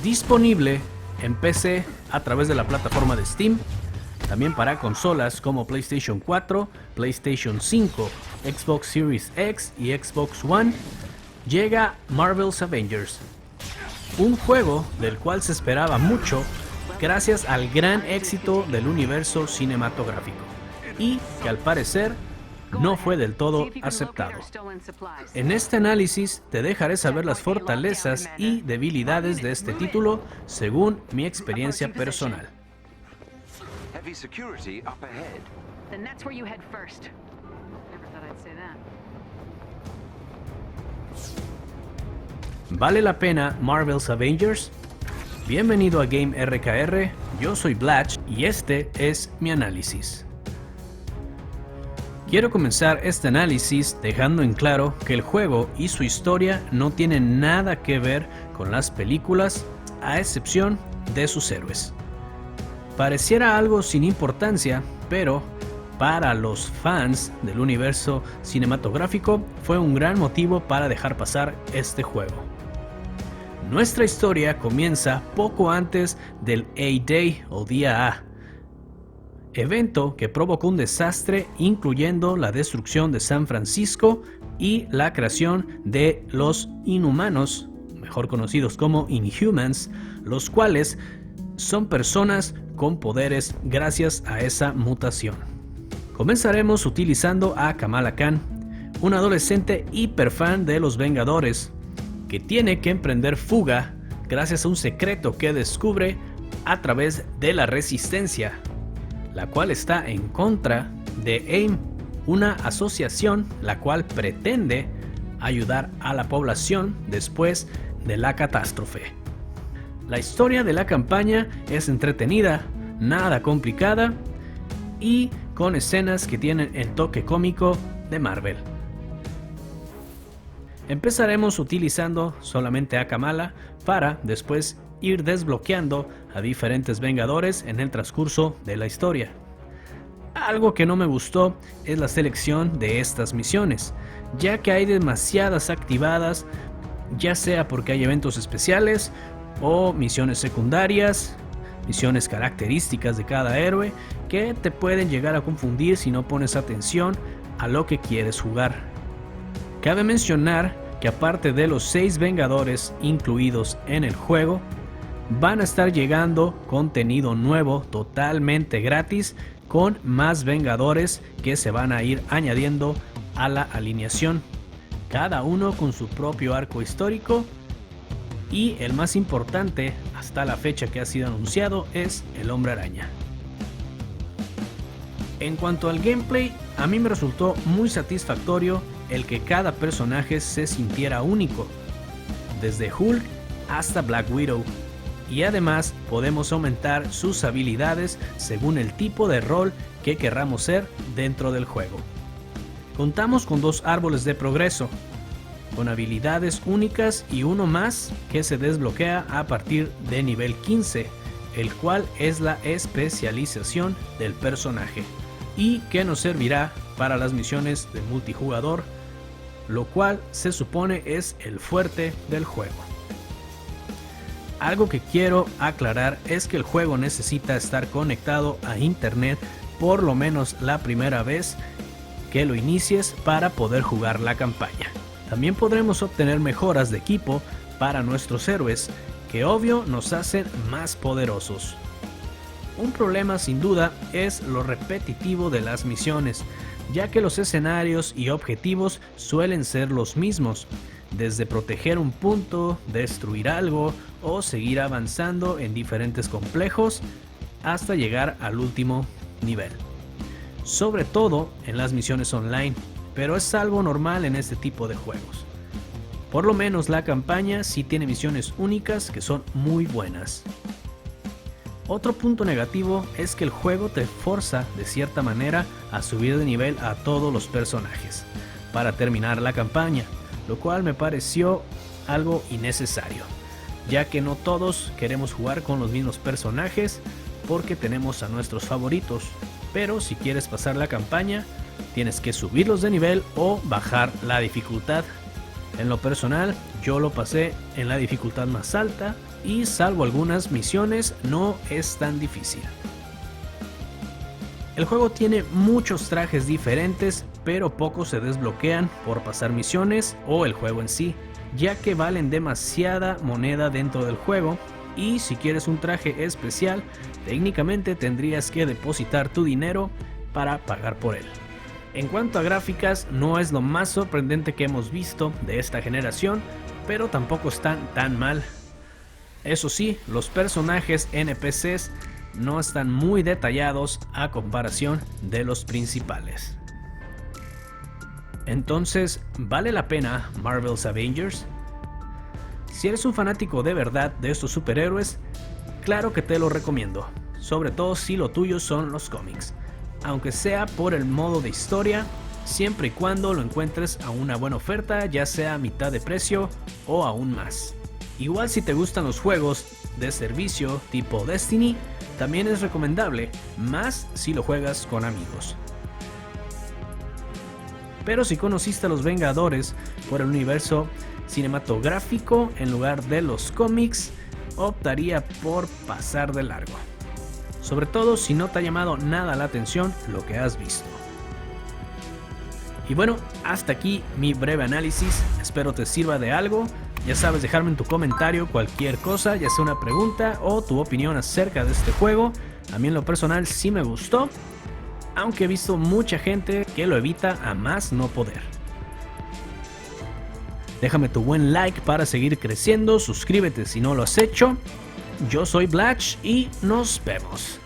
Disponible en PC a través de la plataforma de Steam, también para consolas como PlayStation 4, PlayStation 5, Xbox Series X y Xbox One, llega Marvel's Avengers, un juego del cual se esperaba mucho gracias al gran éxito del universo cinematográfico y que al parecer no fue del todo aceptado. En este análisis te dejaré saber las fortalezas y debilidades de este título según mi experiencia personal. Heavy security up ahead. Then that's where you head first. Never thought I'd say that. ¿Vale la pena Marvel's Avengers? Bienvenido a Game RKR, yo soy Blatch y este es mi análisis. Quiero comenzar este análisis dejando en claro que el juego y su historia no tienen nada que ver con las películas, a excepción de sus héroes. Pareciera algo sin importancia, pero para los fans del universo cinematográfico fue un gran motivo para dejar pasar este juego. Nuestra historia comienza poco antes del A-Day o Día A, evento que provocó un desastre incluyendo la destrucción de San Francisco y la creación de los Inhumanos, mejor conocidos como Inhumans, los cuales son personas con poderes gracias a esa mutación. Comenzaremos utilizando a Kamala Khan, un adolescente hiperfan de los Vengadores, que tiene que emprender fuga gracias a un secreto que descubre a través de la Resistencia, la cual está en contra de AIM, una asociación la cual pretende ayudar a la población después de la catástrofe. La historia de la campaña es entretenida, nada complicada y con escenas que tienen el toque cómico de Marvel. Empezaremos utilizando solamente a Kamala para después ir desbloqueando a diferentes Vengadores en el transcurso de la historia. Algo que no me gustó es la selección de estas misiones, ya que hay demasiadas activadas, ya sea porque hay eventos especiales o misiones secundarias, misiones características de cada héroe que te pueden llegar a confundir si no pones atención a lo que quieres jugar. Cabe mencionar que aparte de los 6 Vengadores incluidos en el juego, van a estar llegando contenido nuevo totalmente gratis con más Vengadores que se van a ir añadiendo a la alineación, cada uno con su propio arco histórico. Y el más importante hasta la fecha que ha sido anunciado es el Hombre Araña. En cuanto al gameplay, a mí me resultó muy satisfactorio el que cada personaje se sintiera único, desde Hulk hasta Black Widow, y además podemos aumentar sus habilidades según el tipo de rol que querramos ser dentro del juego. Contamos con 2 árboles de progreso, con habilidades únicas y uno más que se desbloquea a partir de nivel 15, el cual es la especialización del personaje y que nos servirá para las misiones de multijugador, lo cual se supone es el fuerte del juego. Algo que quiero aclarar es que el juego necesita estar conectado a internet por lo menos la primera vez que lo inicies para poder jugar la campaña. También podremos obtener mejoras de equipo para nuestros héroes, que obvio nos hacen más poderosos. Un problema sin duda es lo repetitivo de las misiones, ya que los escenarios y objetivos suelen ser los mismos, desde proteger un punto, destruir algo o seguir avanzando en diferentes complejos hasta llegar al último nivel. Sobre todo en las misiones online, pero es algo normal en este tipo de juegos. Por lo menos la campaña sí tiene misiones únicas que son muy buenas. Otro punto negativo es que el juego te forza de cierta manera a subir de nivel a todos los personajes para terminar la campaña, lo cual me pareció algo innecesario, ya que no todos queremos jugar con los mismos personajes porque tenemos a nuestros favoritos, pero si quieres pasar la campaña tienes que subirlos de nivel o bajar la dificultad En lo personal, yo lo pasé en la dificultad más alta y salvo algunas misiones no es tan difícil. El juego tiene muchos trajes diferentes, pero pocos se desbloquean por pasar misiones o el juego en sí, ya que valen demasiada moneda dentro del juego, y si quieres un traje especial, técnicamente tendrías que depositar tu dinero para pagar por él. En cuanto a gráficas, no es lo más sorprendente que hemos visto de esta generación, pero tampoco están tan mal. Eso sí, los personajes NPCs no están muy detallados a comparación de los principales. Entonces, ¿vale la pena Marvel's Avengers? Si eres un fanático de verdad de estos superhéroes, claro que te lo recomiendo, sobre todo si lo tuyo son los cómics, aunque sea por el modo de historia, siempre y cuando lo encuentres a una buena oferta, ya sea a mitad de precio o aún más. Igual si te gustan los juegos de servicio tipo Destiny, también es recomendable, más si lo juegas con amigos. Pero si conociste a los Vengadores por el universo cinematográfico en lugar de los cómics, optaría por pasar de largo. Sobre todo si no te ha llamado nada la atención lo que has visto. Y bueno, hasta aquí mi breve análisis, espero te sirva de algo. Ya sabes, dejarme en tu comentario cualquier cosa, ya sea una pregunta o tu opinión acerca de este juego. A mí en lo personal sí me gustó, aunque he visto mucha gente que lo evita a más no poder. Déjame tu buen like para seguir creciendo, suscríbete si no lo has hecho. Yo soy Blatch y nos vemos.